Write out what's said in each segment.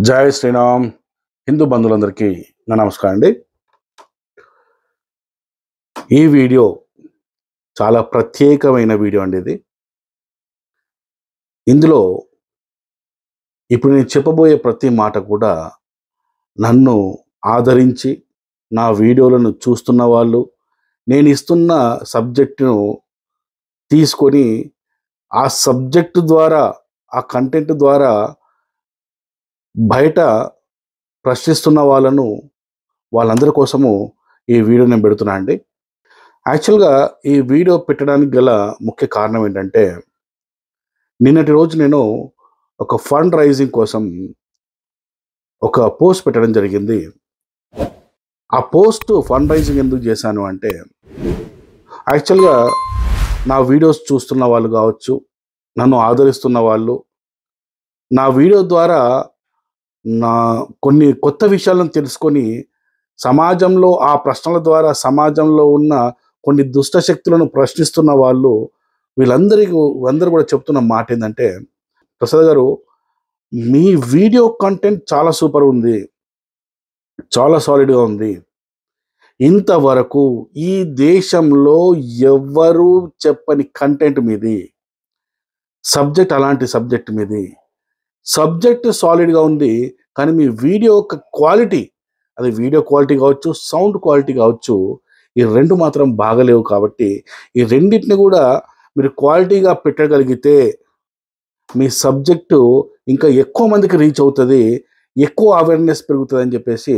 జై శ్రీరామ్. హిందూ బంధువులందరికీ నా నమస్కారం అండి. ఈ వీడియో చాలా ప్రత్యేకమైన వీడియో అండి. ఇందులో ఇప్పుడు నేను చెప్పబోయే ప్రతి మాట కూడా నన్ను ఆదరించి నా వీడియోలను చూస్తున్న వాళ్ళు, నేను ఇస్తున్న సబ్జెక్టును తీసుకొని ఆ సబ్జెక్టు ద్వారా, ఆ కంటెంట్ ద్వారా బయట ప్రశ్నిస్తున్న వాళ్ళందరి కోసము ఈ వీడియో నేను పెడుతున్నా అండి. యాక్చువల్గా ఈ వీడియో పెట్టడానికి గల ముఖ్య కారణం ఏంటంటే, నిన్నటి రోజు నేను ఒక ఫండ్ రైజింగ్ కోసం ఒక పోస్ట్ పెట్టడం జరిగింది. ఆ పోస్ట్ ఫండ్ రైజింగ్ ఎందుకు చేశాను అంటే, యాక్చువల్గా నా వీడియోస్ చూస్తున్న వాళ్ళు కావచ్చు, నన్ను ఆదరిస్తున్న వాళ్ళు, నా వీడియో ద్వారా నా కొన్ని కొత్త విషయాలను తెలుసుకొని సమాజంలో ఆ ప్రశ్నల ద్వారా సమాజంలో ఉన్న కొన్ని దుష్ట శక్తులను ప్రశ్నిస్తున్న వాళ్ళు అందరూ కూడా చెప్తున్న మాట ఏంటంటే, ప్రసాద్ గారు, మీ వీడియో కంటెంట్ చాలా సూపర్ ఉంది, చాలా సాలిడ్గా ఉంది. ఇంతవరకు ఈ దేశంలో ఎవ్వరూ చెప్పని కంటెంట్ మీది. సబ్జెక్ట్ అలాంటి సబ్జెక్ట్ మీది. సబ్జెక్ట్ సాలిడ్గా ఉంది, కానీ మీ వీడియో యొక్క క్వాలిటీ, అది వీడియో క్వాలిటీ కావచ్చు, సౌండ్ క్వాలిటీ కావచ్చు, ఈ రెండు మాత్రం బాగలేవు. కాబట్టి ఈ రెండింటిని కూడా మీరు క్వాలిటీగా పెట్టగలిగితే మీ సబ్జెక్టు ఇంకా ఎక్కువ మందికి రీచ్ అవుతుంది, ఎక్కువ అవేర్నెస్ పెరుగుతుంది అని చెప్పేసి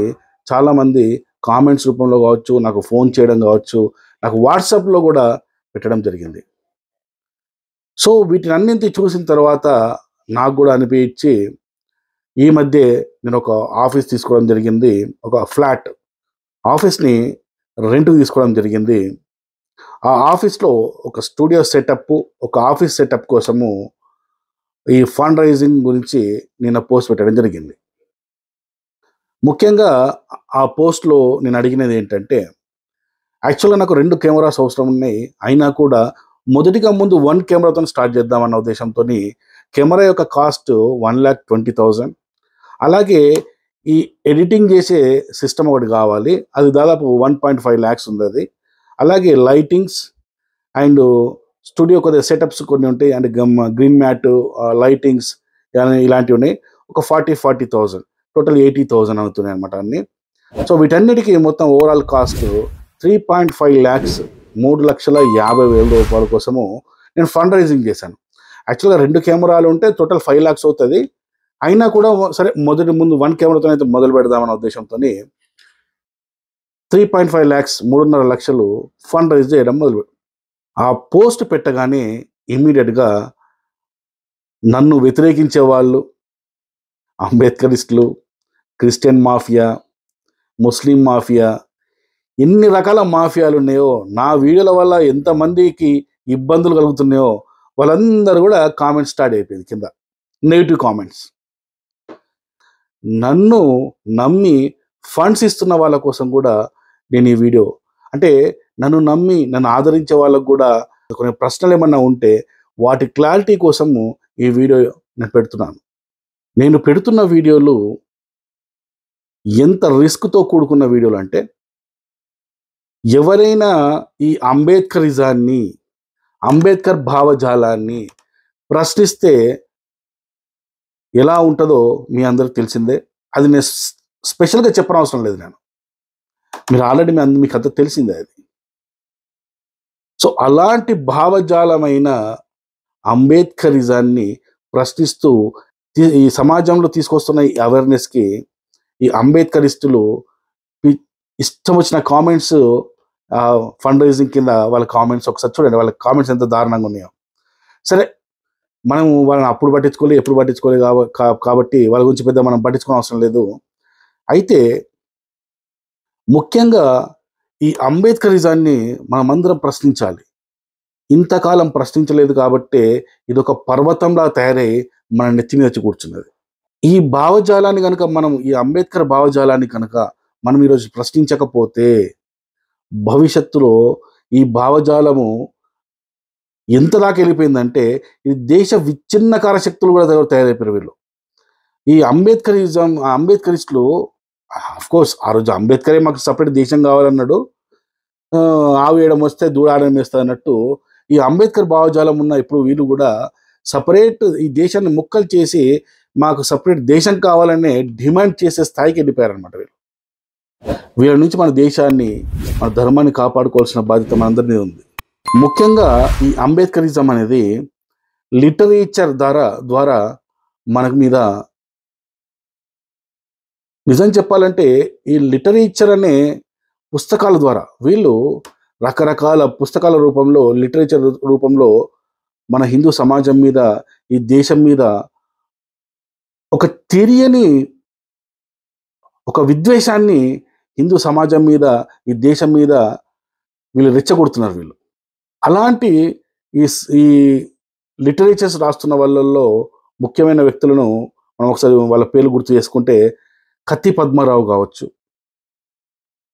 చాలామంది కామెంట్స్ రూపంలో కావచ్చు, నాకు ఫోన్ చేయడం కావచ్చు, నాకు వాట్సాప్లో కూడా పెట్టడం జరిగింది. సో వీటిని అన్నింటి చూసిన తర్వాత నాకు కూడా అనిపించి ఈ మధ్య నేను ఒక ఆఫీస్ తీసుకోవడం జరిగింది. ఒక ఫ్లాట్ ఆఫీస్ని రెంట్కి తీసుకోవడం జరిగింది. ఆ ఆఫీస్లో ఒక స్టూడియో సెటప్, ఒక ఆఫీస్ సెటప్ కోసము ఈ ఫండ్ రైజింగ్ గురించి నేను పోస్ట్ పెట్టడం జరిగింది. ముఖ్యంగా ఆ పోస్ట్లో నేను అడిగినది ఏంటంటే, యాక్చువల్గా నాకు 2 కెమెరాస్ అవసరం ఉన్నాయి. అయినా కూడా ముందు 1 కెమెరాతో స్టార్ట్ చేద్దామన్న ఉద్దేశంతో కెమెరా యొక్క కాస్ట్ 1,20,000. అలాగే ఈ ఎడిటింగ్ చేసే సిస్టమ్ ఒకటి కావాలి, అది దాదాపు 1.5 lakhs ఉంది అది. అలాగే లైటింగ్స్ అండ్ స్టూడియో కొద్దిగా సెటప్స్ కొన్ని ఉంటాయి, అండ్ గ్రీన్ మ్యాట్, లైటింగ్స్ ఇలాంటివి ఉన్నాయి. ఒక 40,000 టోటల్ 80,000 అవుతున్నాయి అనమాట అన్నీ. సో వీటన్నిటికీ మొత్తం ఓవరాల్ కాస్ట్ 3.5 lakhs, 3,50,000 రూపాయల కోసము నేను ఫండ్ రైజింగ్ చేశాను. యాక్చువల్గా 2 కెమెరాలు ఉంటే టోటల్ 5 lakhs అవుతుంది. అయినా కూడా సరే ముందు 1 కెమెరాతో అయితే మొదలు పెడదామన్న ఉద్దేశంతో 3.5 lakhs, 3.5 లక్షలు ఫండ్ రైజ్ చేయడం మొదలు. ఆ పోస్ట్ పెట్టగానే ఇమ్మీడియట్గా నన్ను వ్యతిరేకించే వాళ్ళు, అంబేద్కరిస్టులు, క్రిస్టియన్ మాఫియా, ముస్లిం మాఫియా, ఎన్ని రకాల మాఫియాలు ఉన్నాయో, నా వీడియోల వల్ల ఎంతమందికి ఇబ్బందులు కలుగుతున్నాయో వాళ్ళందరూ కూడా కామెంట్స్ స్టార్ట్ అయిపోయింది కింద, నెగిటివ్ కామెంట్స్. నన్ను నమ్మి ఫండ్స్ ఇస్తున్న వాళ్ళ కోసం కూడా నేను ఈ వీడియో, అంటే నన్ను ఆదరించే వాళ్ళకు కూడా కొన్ని ప్రశ్నలు ఏమన్నా ఉంటే వాటి క్లారిటీ కోసము ఈ వీడియో నేను పెడుతున్నాను. నేను పెడుతున్న వీడియోలు ఎంత రిస్క్తో కూడుకున్న వీడియోలు అంటే, ఎవరైనా ఈ అంబేద్కరిజాన్ని, అంబేద్కర్ భావజాలాన్ని ప్రశ్నిస్తే ఎలా ఉంటుందో మీ అందరికి తెలిసిందే. అది నేను స్పెషల్గా చెప్పనవసరం లేదు. మీరు ఆల్రెడీ మీకు అంతా తెలిసిందే అది. సో అలాంటి భావజాలమైన అంబేద్కరిజాన్ని ప్రశ్నిస్తూ ఈ సమాజంలో తీసుకొస్తున్న ఈ అవేర్నెస్కి ఈ అంబేద్కరిస్టులు ఇష్టం వచ్చిన కామెంట్స్, ఫండ్ రైజింగ్ కింద వాళ్ళ కామెంట్స్ ఒకసారి చూడండి, వాళ్ళ కామెంట్స్ ఎంత దారుణంగా ఉన్నాయో. సరే, మనం వాళ్ళని అప్పుడు పట్టించుకోలేదు, ఎప్పుడు పట్టించుకోలేదు కాబట్టి వాళ్ళ గురించి పెద్ద మనం పట్టించుకోవడం అవసరం లేదు. అయితే ముఖ్యంగా ఈ అంబేద్కరిజాన్ని మనమందరం ప్రశ్నించాలి. ఇంతకాలం ప్రశ్నించలేదు కాబట్టి ఇది ఒక పర్వతంలా తయారై మన నెత్తి మీద వచ్చి కూర్చున్నది. ఈ భావజాలాన్ని కనుక ఈ అంబేద్కర్ భావజాలాన్ని కనుక మనం ఈరోజు ప్రశ్నించకపోతే భవిష్యత్తులో ఈ భావజాలము ఎంత దాకా వెళ్ళిపోయిందంటే, ఇది దేశ విచ్ఛిన్నకార శక్తులు కూడా తయారైపోయారు వీళ్ళు. ఈ అంబేద్కరిస్టులు కోర్స్ ఆ రోజు అంబేద్కరే మాకు సపరేట్ దేశం కావాలన్నాడు. ఆవు వేయడం వస్తే దూడాడడం వేస్తుంది అన్నట్టు ఈ అంబేద్కర్ భావజాలం ఉన్న ఇప్పుడు వీళ్ళు కూడా సపరేట్ ఈ దేశాన్ని ముక్కలు చేసి మాకు సపరేట్ దేశం కావాలనే డిమాండ్ చేసే స్థాయికి వెళ్ళిపోయారనమాట వీళ్ళు. వీళ్ళ నుంచి మన దేశాన్ని, మన ధర్మాన్ని కాపాడుకోవాల్సిన బాధ్యత మనందరినీ ఉంది. ముఖ్యంగా ఈ అంబేద్కరిజం అనేది లిటరేచర్ ద్వారా మనకు మీద, నిజం చెప్పాలంటే ఈ లిటరేచర్ అనే పుస్తకాల ద్వారా వీళ్ళు రకరకాల పుస్తకాల రూపంలో, లిటరేచర్ రూపంలో మన హిందూ సమాజం మీద, ఈ దేశం మీద ఒక తెలియని ఒక విద్వేషాన్ని హిందూ సమాజం మీద, ఈ దేశం మీద వీళ్ళు రెచ్చగొడుతున్నారు వీళ్ళు. అలాంటి ఈ లిటరేచర్స్ రాస్తున్న వాళ్ళల్లో ముఖ్యమైన వ్యక్తులను మనం ఒకసారి వాళ్ళ పేర్లు గుర్తు చేసుకుంటే కత్తి పద్మారావు కావచ్చు,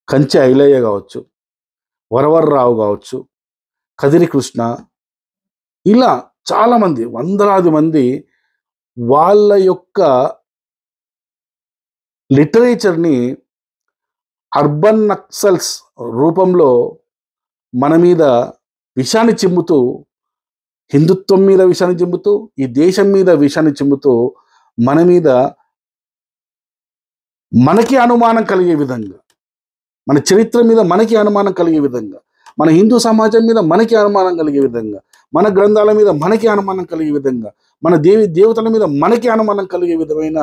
కంచె ఐలయ్య కావచ్చు, వరవర్రావు కావచ్చు, కదిరి కృష్ణ, ఇలా చాలామంది, వందలాది మంది వాళ్ళ యొక్క లిటరేచర్ని అర్బన్ నక్సల్స్ రూపంలో మన మీద విషాన్ని చిమ్ముతూ, హిందుత్వం మీద విషాన్ని చిమ్ముతూ, ఈ దేశం మీద విషాన్ని చిమ్ముతూ, మన మీద మనకి అనుమానం కలిగే విధంగా, మన చరిత్ర మీద మనకి అనుమానం కలిగే విధంగా, మన హిందూ సమాజం మీద మనకి అనుమానం కలిగే విధంగా, మన గ్రంథాల మీద మనకి అనుమానం కలిగే విధంగా, మన దేవతల మీద మనకి అనుమానం కలిగే విధమైన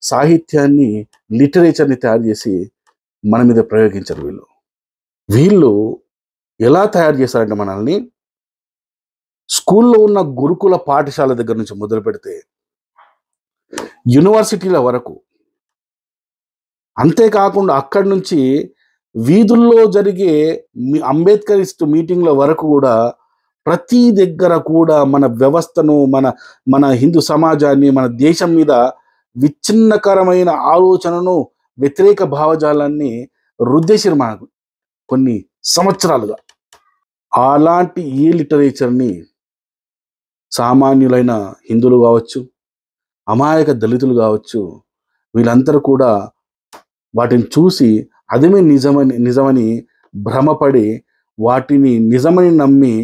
సాహిత్యాన్ని, లిటరేచర్ని తయారు చేసి మన మీద ప్రయోగించారు వీళ్ళు. వీళ్ళు ఎలా తయారు చేశారంటే మనల్ని స్కూల్లో ఉన్న గురుకుల పాఠశాల దగ్గర నుంచి మొదలు పెడితే యూనివర్సిటీల వరకు, అంతేకాకుండా అక్కడి నుంచి వీధుల్లో జరిగే అంబేద్కరిస్ట్ మీటింగ్ల వరకు కూడా ప్రతి దగ్గర కూడా మన వ్యవస్థను, మన హిందూ సమాజాన్ని, మన దేశం మీద విచ్ఛిన్నకరమైన ఆలోచనను, వ్యతిరేక భావజాలాన్ని రుద్దేశారు మనకు కొన్ని సంవత్సరాలుగా. అలాంటి ఈ లిటరేచర్ని సామాన్యులైన హిందువులు కావచ్చు, అమాయక దళితులు కావచ్చు, వీళ్ళందరూ కూడా వాటిని చూసి అదేమే నిజమని భ్రమపడి వాటిని నిజమని నమ్మి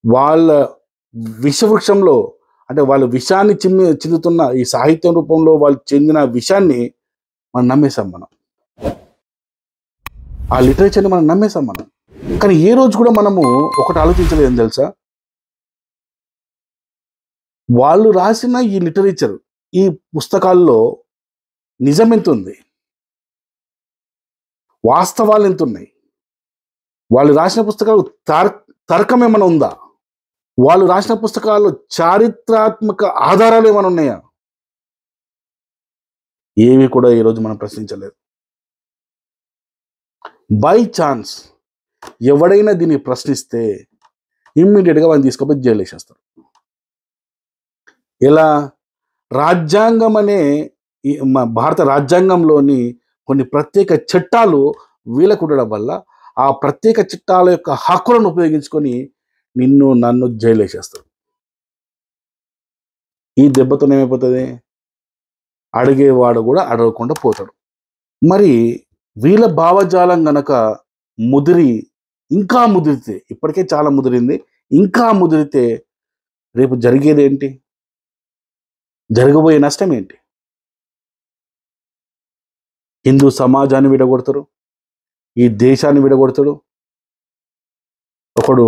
వాళ్ళ విషవృక్షంలో, అంటే వాళ్ళ విషాన్ని చిందుతున్న ఈ సాహిత్యం రూపంలో వాళ్ళు చెందిన విషయాన్ని మనం నమ్మేశాం. ఆ లిటరేచర్ని మనం నమ్మేశాం. కానీ ఏ రోజు కూడా మనము ఒకటి ఆలోచించలేదని తెలుసా, వాళ్ళు రాసిన ఈ లిటరేచర్, ఈ పుస్తకాల్లో నిజం ఎంత ఉంది, వాస్తవాలు ఎంత ఉన్నాయి, వాళ్ళు రాసిన పుస్తకాలు తర్కం ఏమైనా ఉందా, వాళ్ళు రాసిన పుస్తకాల్లో చారిత్రాత్మక ఆధారాలు ఏమైనా ఉన్నాయా, ఏవి కూడా ఈరోజు మనం ప్రశ్నించలేదు. బై ఛాన్స్ ఎవడైనా దీన్ని ప్రశ్నిస్తే ఇమ్మీడియట్గా వాళ్ళని తీసుకుపోయి జైలు వేసేస్తారు. ఎలా? రాజ్యాంగం అనే భారత రాజ్యాంగంలోని కొన్ని ప్రత్యేక చట్టాలు వీళ్ళకు ఉండడం వల్ల ఆ ప్రత్యేక చట్టాల యొక్క హక్కులను ఉపయోగించుకొని నిన్ను నన్ను జైలు వేసేస్తారు. ఈ దెబ్బతో ఏమైపోతుంది? అడిగేవాడు కూడా అడగకుండా పోతాడు. మరి వీళ్ళ భావజాలం గనక ఇంకా ముదిరితే, ఇప్పటికే చాలా ముదిరింది, ఇంకా ముదిరితే రేపు జరిగేది ఏంటి? జరగబోయే నష్టం ఏంటి? హిందూ సమాజాన్ని విడగొడతారు, ఈ దేశాన్ని విడగొడతాడు. ఒకడు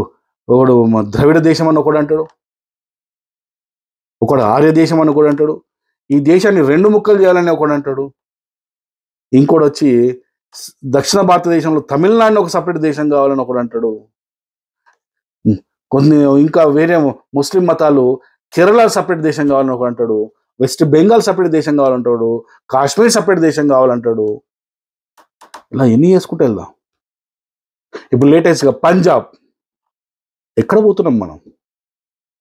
ద్రవిడ దేశం అని ఒకడు అంటాడు, ఒకడు ఆర్య దేశం అని ఒకడు అంటాడు, ఈ దేశాన్ని 2 ముక్కలు చేయాలని ఒకడు అంటాడు, ఇంకోటి వచ్చి దక్షిణ భారతదేశంలో తమిళనాడుని ఒక సపరేట్ దేశం కావాలని ఒకడు అంటాడు. కొన్ని ఇంకా వేరే ముస్లిం మతాలు కేరళ సపరేట్ దేశం కావాలని ఒకడు అంటాడు, వెస్ట్ బెంగాల్ సపరేట్ దేశం కావాలంటాడు, కాశ్మీర్ సపరేట్ దేశం కావాలంటాడు. ఇలా ఎన్ని చేసుకుంటూ వెళ్దాం. ఇప్పుడు లేటెస్ట్గా పంజాబ్, ఎక్కడ పోతున్నాం మనం?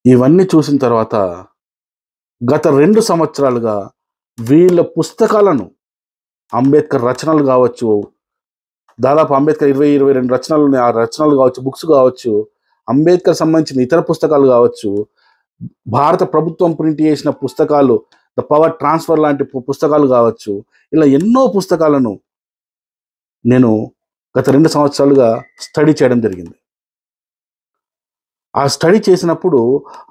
ఇవన్నీ చూసిన తర్వాత గత 2 సంవత్సరాలుగా వీళ్ళ పుస్తకాలను, అంబేద్కర్ రచనలు కావచ్చు, దాదాపు అంబేద్కర్ 22 రచనలు ఉన్నాయి, ఆ రచనలు కావచ్చు, బుక్స్ కావచ్చు, అంబేద్కర్ సంబంధించిన ఇతర పుస్తకాలు కావచ్చు, భారత ప్రభుత్వం ప్రింట్ చేసిన పుస్తకాలు ద పవర్ ట్రాన్స్ఫర్ లాంటి పుస్తకాలు కావచ్చు, ఇలా ఎన్నో పుస్తకాలను నేను గత 2 సంవత్సరాలుగా స్టడీ చేయడం జరిగింది. ఆ స్టడీ చేసినప్పుడు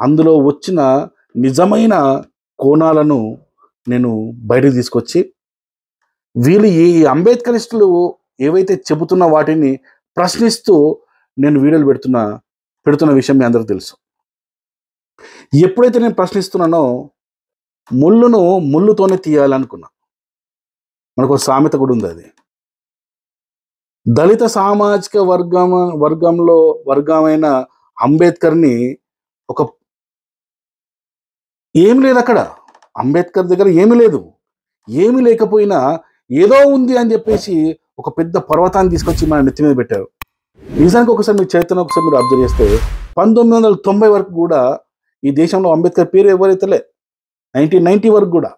అందులో వచ్చిన నిజమైన కోణాలను నేను బయటకు తీసుకొచ్చి, వీళ్ళు ఈ అంబేద్కరిస్టులు ఏవైతే చెబుతున్న వాటిని ప్రశ్నిస్తూ నేను వీడియోలు పెడుతున్న విషయం మీ అందరికీ తెలుసు. ఎప్పుడైతే నేను ప్రశ్నిస్తున్నానో ముళ్ళును ముళ్ళుతోనే తీయాలనుకున్నా. మనకు సామెత కూడా ఉంది. అది దళిత సామాజిక వర్గమైన అంబేద్కర్ని ఒక ఏమి లేదు అక్కడ. అంబేద్కర్ దగ్గర ఏమీ లేదు. ఏమీ లేకపోయినా ఏదో ఉంది అని చెప్పేసి ఒక పెద్ద పర్వతాన్ని తీసుకొచ్చి మన నెత్తి మీద పెట్టారు. నిజానికి ఒకసారి మీ చరిత్రను ఒకసారి మీరు అబ్జర్వ్ చేస్తే 1990 వరకు కూడా ఈ దేశంలో అంబేద్కర్ పేరు ఎవరైతే 1990 వరకు కూడా,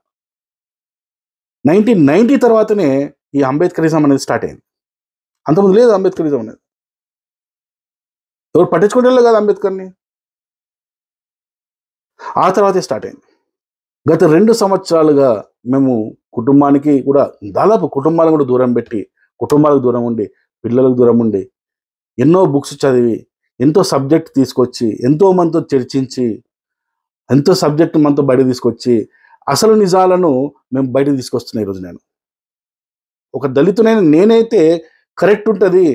1990 తర్వాతనే ఈ అంబేద్కరిజం అనేది స్టార్ట్ అయింది. అంతకుముందు లేదు అంబేద్కరిజం అనేది. ఎవరు పట్టించుకోవడం కాదు అంబేద్కర్ని. ఆ తర్వాతే స్టార్ట్ అయింది. గత 2 సంవత్సరాలుగా మేము కుటుంబానికి కూడా దాదాపు కుటుంబాలను కూడా దూరం పెట్టి, కుటుంబాలకు దూరం ఉండి, పిల్లలకు దూరం ఉండి, ఎన్నో బుక్స్ చదివి, ఎంతో సబ్జెక్ట్ తీసుకొచ్చి, ఎంతో మందితో చర్చించి, ఎంతో సబ్జెక్ట్ మనతో బయటకు తీసుకొచ్చి అసలు నిజాలను మేము బయటకు తీసుకొస్తున్నాం. ఈరోజు నేను ఒక దళితునైనా నేనైతే కరెక్ట్ ఉంటుంది,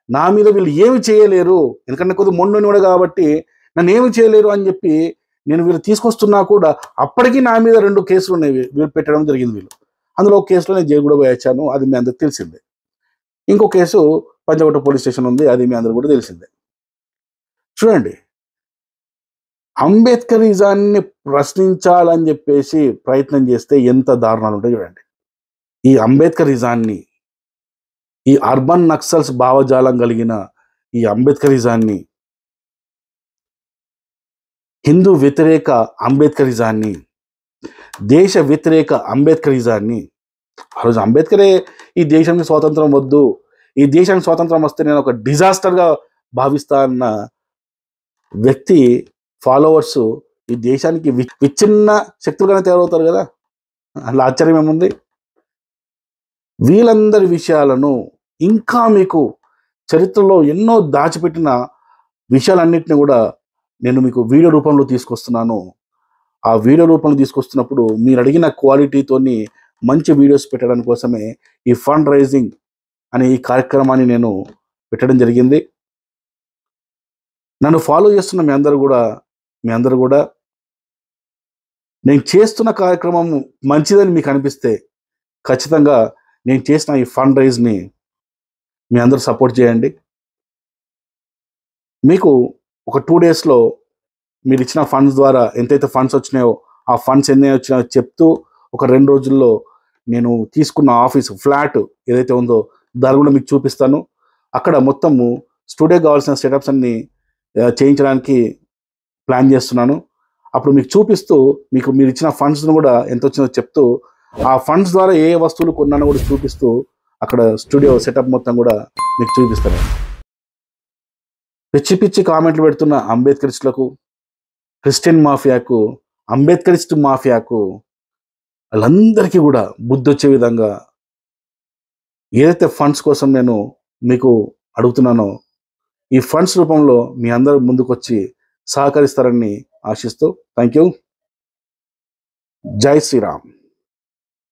నా మీద వీళ్ళు ఏమి చేయలేరు, ఎందుకంటే కొద్దిగా మొండని కూడా కాబట్టి నన్ను ఏమి చేయలేరు అని చెప్పి నేను వీళ్ళు తీసుకొస్తున్నా కూడా అప్పటికీ నా మీద 2 కేసులు ఉన్నాయి వీళ్ళు పెట్టడం జరిగింది. వీళ్ళు అందులో ఒక కేసులో నేను జైలు కూడా పోయొచ్చాను, అది మీ అందరికి తెలిసిందే. ఇంకో కేసు పంజగుట్ట పోలీస్ స్టేషన్ ఉంది, అది మీ అందరికి కూడా తెలిసిందే. చూడండి, అంబేద్కరిజాన్ని ప్రశ్నించాలని చెప్పేసి ప్రయత్నం చేస్తే ఎంత దారుణాలు ఉంటాయి చూడండి. ఈ అంబేద్కరిజాన్ని, ఈ అర్బన్ నక్సల్స్ భావజాలం కలిగిన ఈ అంబేద్కరిజాన్ని, హిందూ వ్యతిరేక అంబేద్కరిజాన్ని, దేశ వ్యతిరేక అంబేద్కరిజాన్ని, ఆ రోజు అంబేద్కరే ఈ దేశానికి స్వాతంత్రం వద్దు, ఈ దేశానికి స్వాతంత్రం వస్తే నేను ఒక డిజాస్టర్గా భావిస్తా అన్న వ్యక్తి ఫాలోవర్స్ ఈ దేశానికి విచ్ఛిన్న శక్తులుగానే తయారవుతారు కదా, అలా ఆశ్చర్యం ఏముంది. వీళ్ళందరి విషయాలను ఇంకా మీకు చరిత్రలో ఎన్నో దాచిపెట్టిన విషయాలన్నింటినీ కూడా నేను మీకు వీడియో రూపంలో తీసుకొస్తున్నాను. ఆ వీడియో రూపంలో తీసుకొస్తున్నప్పుడు మీరు అడిగిన క్వాలిటీతోని మంచి వీడియోస్ పెట్టడం కోసమే ఈ ఫండ్ రైజింగ్ అనే ఈ కార్యక్రమాన్ని నేను పెట్టడం జరిగింది. నన్ను ఫాలో చేస్తున్న మీ అందరూ కూడా నేను చేస్తున్న కార్యక్రమం మంచిదని మీకు అనిపిస్తే ఖచ్చితంగా నేను చేసిన ఈ ఫండ్ రైజ్ని మీ అందరూ సపోర్ట్ చేయండి. మీకు ఒక 2 డేస్లో మీరు ఇచ్చిన ఫండ్స్ ద్వారా ఎంతైతే ఫండ్స్ వచ్చినాయో ఆ ఫండ్స్ ఎన్ని వచ్చినాయో చెప్తూ, ఒక 2 రోజుల్లో నేను తీసుకున్న ఆఫీస్ ఫ్లాట్ ఏదైతే ఉందో దాన్ని కూడా మీకు చూపిస్తాను. అక్కడ మొత్తము స్టూడియో కావాల్సిన సెటప్స్ అన్ని చేయించడానికి ప్లాన్ చేస్తున్నాను. అప్పుడు మీకు చూపిస్తూ, మీరు ఇచ్చిన ఫండ్స్ను కూడా ఎంత వచ్చిందో చెప్తూ, ఆ ఫండ్స్ ద్వారా ఏ వస్తువులు కొన్నానో కూడా చూపిస్తూ అక్కడ స్టూడియో సెటప్ మొత్తం కూడా మీకు చూపిస్తాను. పిచ్చి పిచ్చి కామెంట్లు పెడుతున్న అంబేద్కరిస్టులకు, క్రిస్టియన్ మాఫియాకు, అంబేద్కరిస్ట్ మాఫియాకు, వాళ్ళందరికీ కూడా బుద్ధి వచ్చే విధంగా ఏదైతే ఫండ్స్ కోసం నేను మీకు అడుగుతున్నానో ఈ ఫండ్స్ రూపంలో మీ అందరూ ముందుకొచ్చి సహకరిస్తారని ఆశిస్తూ థ్యాంక్ యూ. జై శ్రీరామ్.